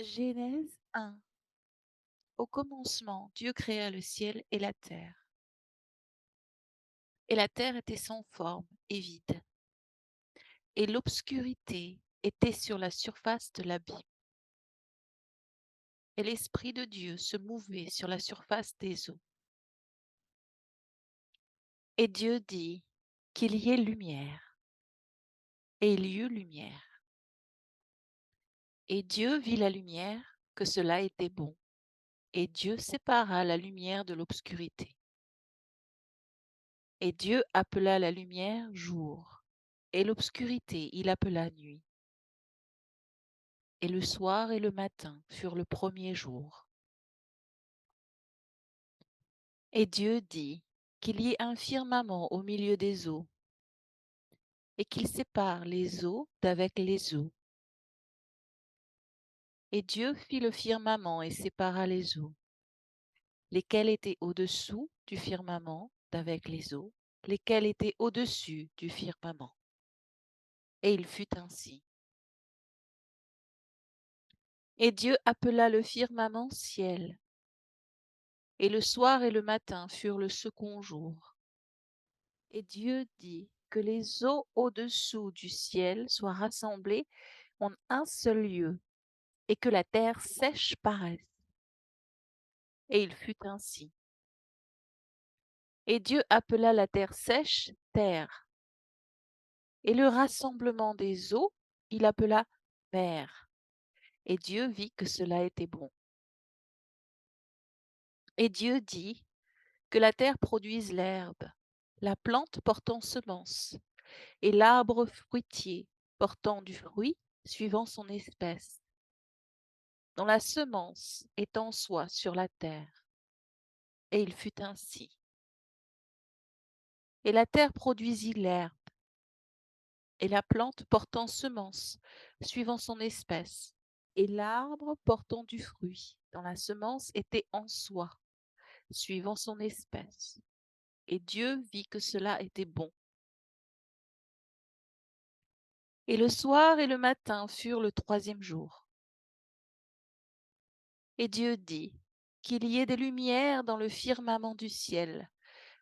Genèse 1. Au commencement, Dieu créa le ciel et la terre. Et la terre était sans forme et vide, et l'obscurité était sur la surface de l'abîme. Et l'Esprit de Dieu se mouvait sur la surface des eaux. Et Dieu dit qu'il y ait lumière. Et il y eut lumière. Et Dieu vit la lumière, que cela était bon. Et Dieu sépara la lumière de l'obscurité. Et Dieu appela la lumière jour, et l'obscurité il appela nuit. Et le soir et le matin furent le premier jour. Et Dieu dit qu'il y ait un firmament au milieu des eaux, et qu'il sépare les eaux d'avec les eaux. Et Dieu fit le firmament et sépara les eaux, lesquelles étaient au-dessous du firmament d'avec les eaux, lesquelles étaient au-dessus du firmament. Et il fut ainsi. Et Dieu appela le firmament ciel. Et le soir et le matin furent le second jour. Et Dieu dit que les eaux au-dessous du ciel soient rassemblées en un seul lieu, et que la terre sèche paraisse. Et il fut ainsi. Et Dieu appela la terre sèche terre, et le rassemblement des eaux il appela mer. Et Dieu vit que cela était bon. Et Dieu dit que la terre produise l'herbe, la plante portant semence, et l'arbre fruitier portant du fruit suivant son espèce, dont la semence est en soi sur la terre. Et il fut ainsi. Et la terre produisit l'herbe, et la plante portant semence, suivant son espèce, et l'arbre portant du fruit, dont la semence était en soi, suivant son espèce. Et Dieu vit que cela était bon. Et le soir et le matin furent le troisième jour. Et Dieu dit qu'il y ait des lumières dans le firmament du ciel,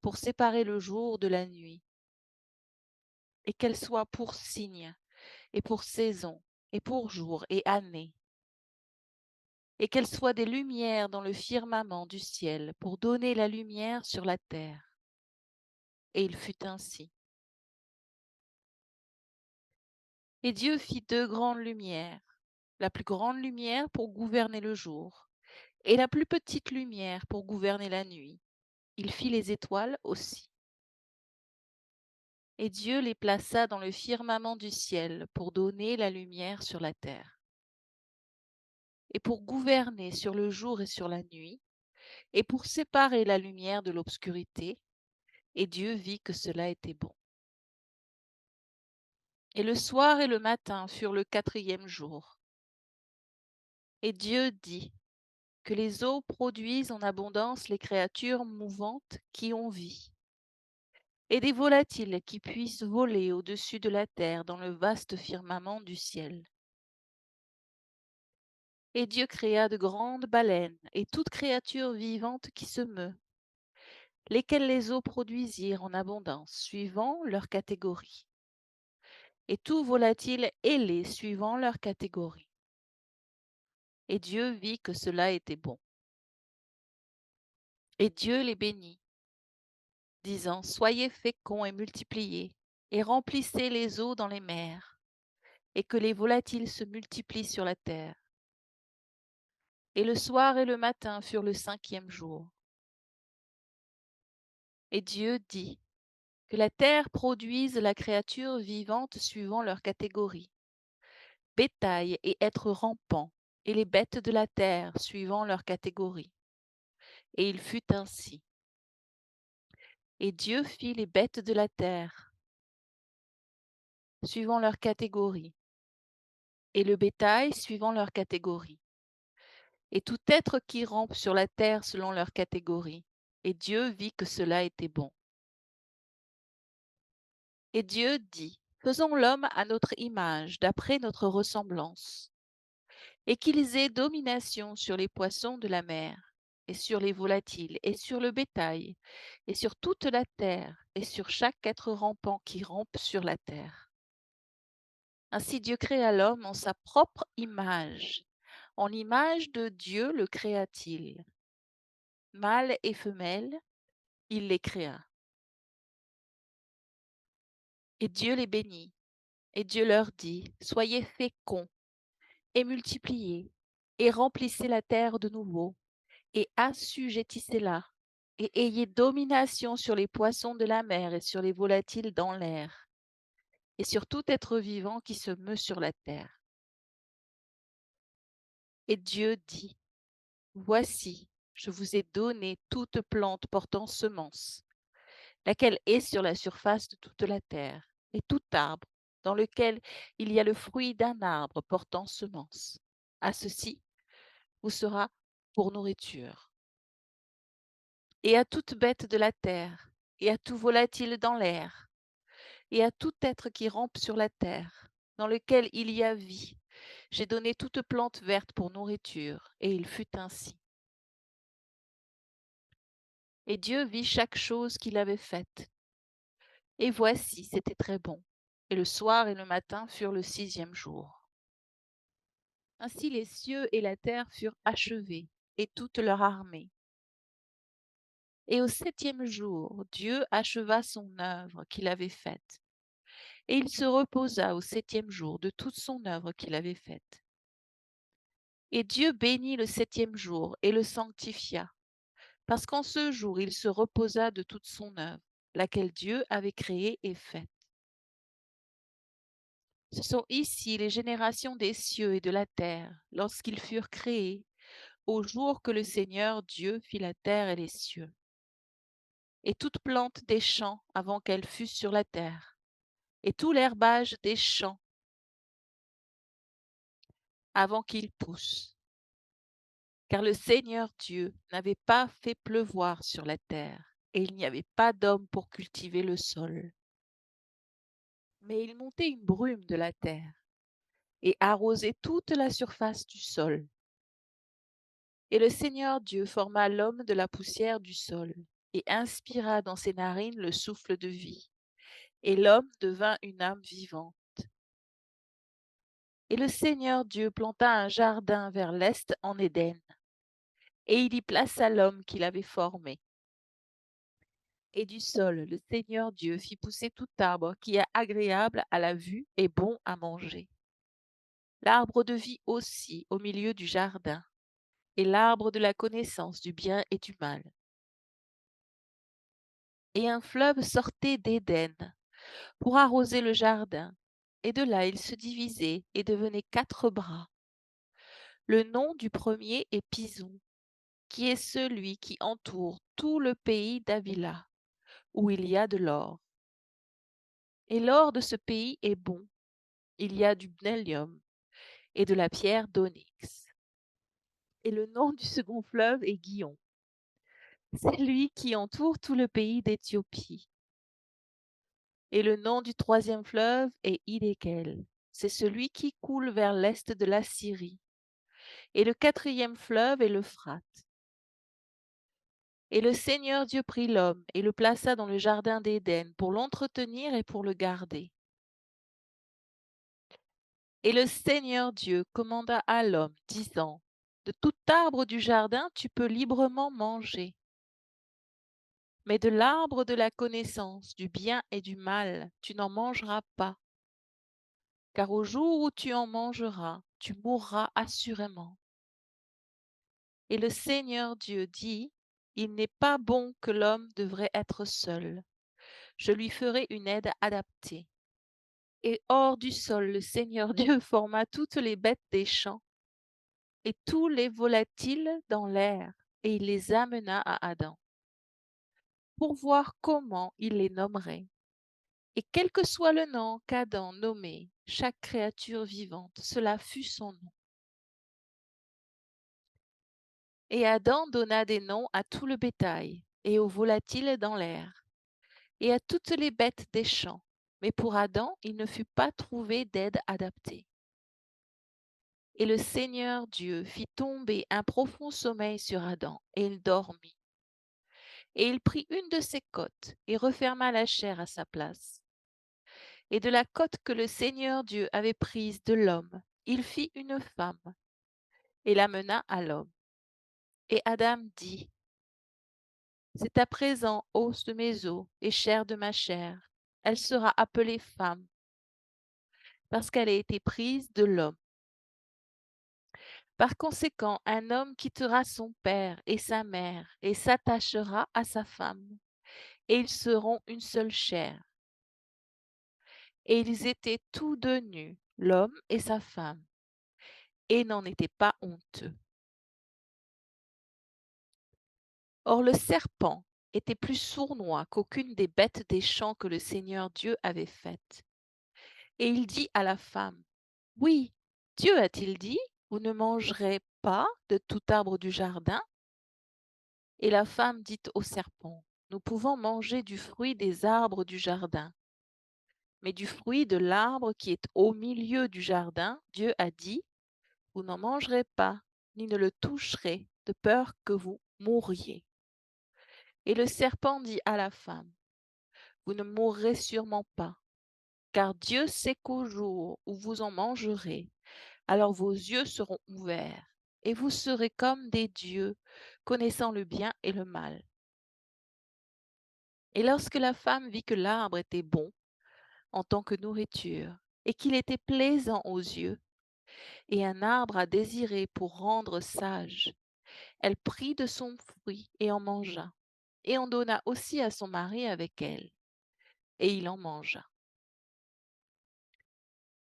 pour séparer le jour de la nuit, et qu'elles soient pour signes, et pour saisons, et pour jours et années, et qu'elles soient des lumières dans le firmament du ciel, pour donner la lumière sur la terre. Et il fut ainsi. Et Dieu fit deux grandes lumières, la plus grande lumière pour gouverner le jour, et la plus petite lumière pour gouverner la nuit. Il fit les étoiles aussi. Et Dieu les plaça dans le firmament du ciel pour donner la lumière sur la terre, et pour gouverner sur le jour et sur la nuit, et pour séparer la lumière de l'obscurité. Et Dieu vit que cela était bon. Et le soir et le matin furent le quatrième jour. Et Dieu dit que les eaux produisent en abondance les créatures mouvantes qui ont vie, et des volatiles qui puissent voler au-dessus de la terre dans le vaste firmament du ciel. Et Dieu créa de grandes baleines et toute créature vivante qui se meut, lesquelles les eaux produisirent en abondance, suivant leur catégorie, et tout volatile ailé suivant leur catégorie. Et Dieu vit que cela était bon. Et Dieu les bénit, disant, soyez féconds et multipliez, et remplissez les eaux dans les mers, et que les volatiles se multiplient sur la terre. Et le soir et le matin furent le cinquième jour. Et Dieu dit que la terre produise la créature vivante suivant leur catégorie, bétail et êtres rampants, et les bêtes de la terre suivant leur catégorie. Et il fut ainsi. Et Dieu fit les bêtes de la terre suivant leur catégorie, et le bétail suivant leur catégorie, et tout être qui rampe sur la terre selon leur catégorie. Et Dieu vit que cela était bon. Et Dieu dit, faisons l'homme à notre image, d'après notre ressemblance, et qu'ils aient domination sur les poissons de la mer, et sur les volatiles, et sur le bétail, et sur toute la terre, et sur chaque être rampant qui rampe sur la terre. Ainsi Dieu créa l'homme en sa propre image. En l'image de Dieu le créa-t-il. Mâle et femelle, il les créa. Et Dieu les bénit. Et Dieu leur dit, soyez féconds et multipliez, et remplissez la terre de nouveau, et assujettissez-la, et ayez domination sur les poissons de la mer et sur les volatiles dans l'air, et sur tout être vivant qui se meut sur la terre. Et Dieu dit, voici, je vous ai donné toute plante portant semence, laquelle est sur la surface de toute la terre, et tout arbre dans lequel il y a le fruit d'un arbre portant semence. À ceci vous sera pour nourriture. Et à toute bête de la terre, et à tout volatile dans l'air, et à tout être qui rampe sur la terre, dans lequel il y a vie, j'ai donné toute plante verte pour nourriture, et il fut ainsi. Et Dieu vit chaque chose qu'il avait faite. Et voici, c'était très bon. Et le soir et le matin furent le 6e jour. Ainsi les cieux et la terre furent achevés, et toute leur armée. Et au 7e jour, Dieu acheva son œuvre qu'il avait faite. Et il se reposa au 7e jour de toute son œuvre qu'il avait faite. Et Dieu bénit le 7e jour et le sanctifia, parce qu'en ce jour il se reposa de toute son œuvre, laquelle Dieu avait créée et faite. Ce sont ici les générations des cieux et de la terre, lorsqu'ils furent créés, au jour que le Seigneur Dieu fit la terre et les cieux, et toute plante des champs avant qu'elle fût sur la terre, et tout l'herbage des champs avant qu'il pousse. Car le Seigneur Dieu n'avait pas fait pleuvoir sur la terre, et il n'y avait pas d'homme pour cultiver le sol. Mais il montait une brume de la terre, et arrosait toute la surface du sol. Et le Seigneur Dieu forma l'homme de la poussière du sol, et inspira dans ses narines le souffle de vie. Et l'homme devint une âme vivante. Et le Seigneur Dieu planta un jardin vers l'est en Éden, et il y plaça l'homme qu'il avait formé. Et du sol, le Seigneur Dieu fit pousser tout arbre qui est agréable à la vue et bon à manger. L'arbre de vie aussi au milieu du jardin, et l'arbre de la connaissance du bien et du mal. Et un fleuve sortait d'Éden pour arroser le jardin, et de là il se divisait et devenait 4 bras. Le nom du premier est Pison, qui est celui qui entoure tout le pays d'Avila, où il y a de l'or. Et l'or de ce pays est bon, il y a du bdellium et de la pierre d'onyx. Et le nom du second fleuve est Guillon. C'est lui qui entoure tout le pays d'Éthiopie. Et le nom du 3e fleuve est Hiddekel. C'est celui qui coule vers l'est de la Syrie. Et le 4e fleuve est l'Euphrate. Et le Seigneur Dieu prit l'homme et le plaça dans le jardin d'Éden pour l'entretenir et pour le garder. Et le Seigneur Dieu commanda à l'homme, disant, de tout arbre du jardin tu peux librement manger, mais de l'arbre de la connaissance du bien et du mal tu n'en mangeras pas, car au jour où tu en mangeras, tu mourras assurément. Et le Seigneur Dieu dit, il n'est pas bon que l'homme devrait être seul. Je lui ferai une aide adaptée. Et hors du sol, le Seigneur Dieu forma toutes les bêtes des champs et tous les volatiles dans l'air, et il les amena à Adam, pour voir comment il les nommerait. Et quel que soit le nom qu'Adam nommait chaque créature vivante, cela fut son nom. Et Adam donna des noms à tout le bétail, et aux volatiles dans l'air, et à toutes les bêtes des champs. Mais pour Adam, il ne fut pas trouvé d'aide adaptée. Et le Seigneur Dieu fit tomber un profond sommeil sur Adam, et il dormit. Et il prit une de ses côtes, et referma la chair à sa place. Et de la côte que le Seigneur Dieu avait prise de l'homme, il fit une femme, et la mena à l'homme. Et Adam dit: C'est à présent os de mes os et chair de ma chair. Elle sera appelée femme, parce qu'elle a été prise de l'homme. Par conséquent, un homme quittera son père et sa mère et s'attachera à sa femme, et ils seront une seule chair. Et ils étaient tous deux nus, l'homme et sa femme, et n'en étaient pas honteux. Or le serpent était plus sournois qu'aucune des bêtes des champs que le Seigneur Dieu avait faites. Et il dit à la femme: Oui, Dieu a-t-il dit: Vous ne mangerez pas de tout arbre du jardin? Et la femme dit au serpent: Nous pouvons manger du fruit des arbres du jardin. Mais du fruit de l'arbre qui est au milieu du jardin, Dieu a dit: Vous n'en mangerez pas, ni ne le toucherez, de peur que vous mouriez. Et le serpent dit à la femme: Vous ne mourrez sûrement pas, car Dieu sait qu'au jour où vous en mangerez, alors vos yeux seront ouverts, et vous serez comme des dieux, connaissant le bien et le mal. Et lorsque la femme vit que l'arbre était bon en tant que nourriture, et qu'il était plaisant aux yeux, et un arbre à désirer pour rendre sage, elle prit de son fruit et en mangea, et en donna aussi à son mari avec elle, et il en mangea.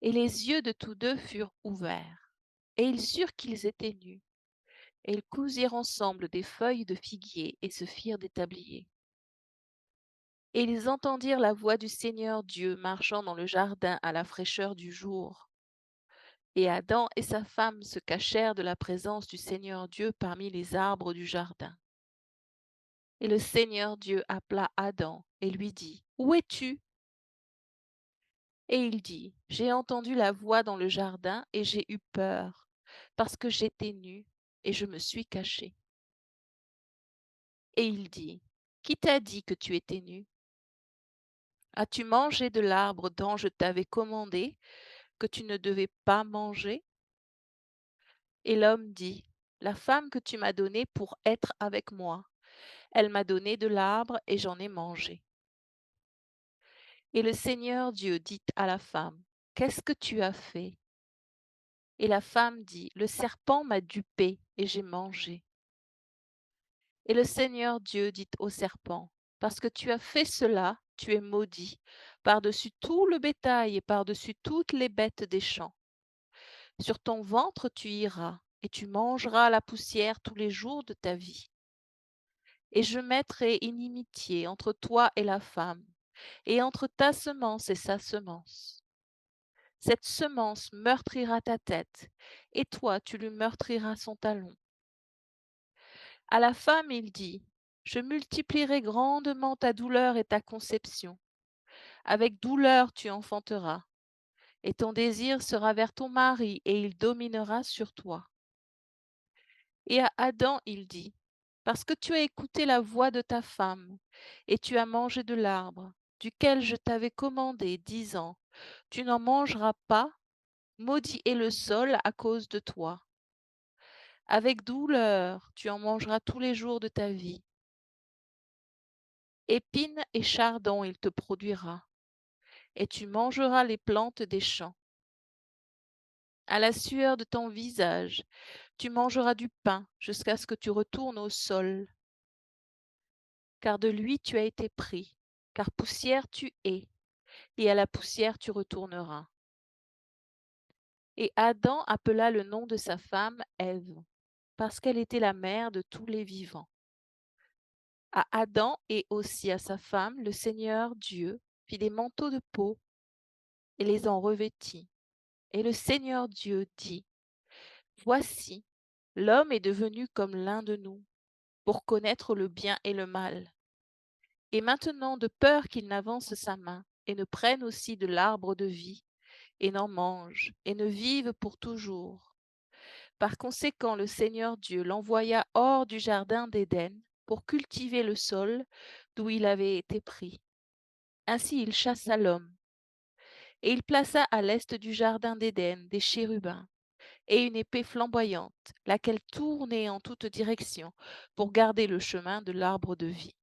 Et les yeux de tous deux furent ouverts, et ils surent qu'ils étaient nus, et ils cousirent ensemble des feuilles de figuier et se firent des tabliers. Et ils entendirent la voix du Seigneur Dieu marchant dans le jardin à la fraîcheur du jour. Et Adam et sa femme se cachèrent de la présence du Seigneur Dieu parmi les arbres du jardin. Et le Seigneur Dieu appela Adam et lui dit: Où es-tu? Et il dit: J'ai entendu la voix dans le jardin et j'ai eu peur, parce que j'étais nu et je me suis caché. Et il dit: Qui t'a dit que tu étais nu? As-tu mangé de l'arbre dont je t'avais commandé que tu ne devais pas manger? Et l'homme dit: La femme que tu m'as donnée pour être avec moi, elle m'a donné de l'arbre et j'en ai mangé. Et le Seigneur Dieu dit à la femme: Qu'est-ce que tu as fait? Et la femme dit: Le serpent m'a dupé et j'ai mangé. Et le Seigneur Dieu dit au serpent: Parce que tu as fait cela, tu es maudit par-dessus tout le bétail et par-dessus toutes les bêtes des champs. Sur ton ventre tu iras, et tu mangeras la poussière tous les jours de ta vie. Et je mettrai inimitié entre toi et la femme, et entre ta semence et sa semence. Cette semence meurtrira ta tête, et toi tu lui meurtriras son talon. À la femme il dit: Je multiplierai grandement ta douleur et ta conception. Avec douleur tu enfanteras, et ton désir sera vers ton mari, et il dominera sur toi. Et à Adam il dit: Parce que tu as écouté la voix de ta femme, et tu as mangé de l'arbre, duquel je t'avais commandé, disant: Tu n'en mangeras pas, maudit est le sol à cause de toi. Avec douleur tu en mangeras tous les jours de ta vie. Épines et chardons il te produira, et tu mangeras les plantes des champs. À la sueur de ton visage, tu mangeras du pain jusqu'à ce que tu retournes au sol, car de lui tu as été pris, car poussière tu es, et à la poussière tu retourneras. Et Adam appela le nom de sa femme Ève, parce qu'elle était la mère de tous les vivants. À Adam et aussi à sa femme, le Seigneur Dieu fit des manteaux de peau et les en revêtit. Et le Seigneur Dieu dit: Voici, l'homme est devenu comme l'un de nous, pour connaître le bien et le mal. Et maintenant, de peur qu'il n'avance sa main, et ne prenne aussi de l'arbre de vie, et n'en mange, et ne vive pour toujours. Par conséquent, le Seigneur Dieu l'envoya hors du jardin d'Éden pour cultiver le sol d'où il avait été pris. Ainsi il chassa l'homme. Et il plaça à l'est du jardin d'Éden des chérubins et une épée flamboyante, laquelle tournait en toutes directions pour garder le chemin de l'arbre de vie.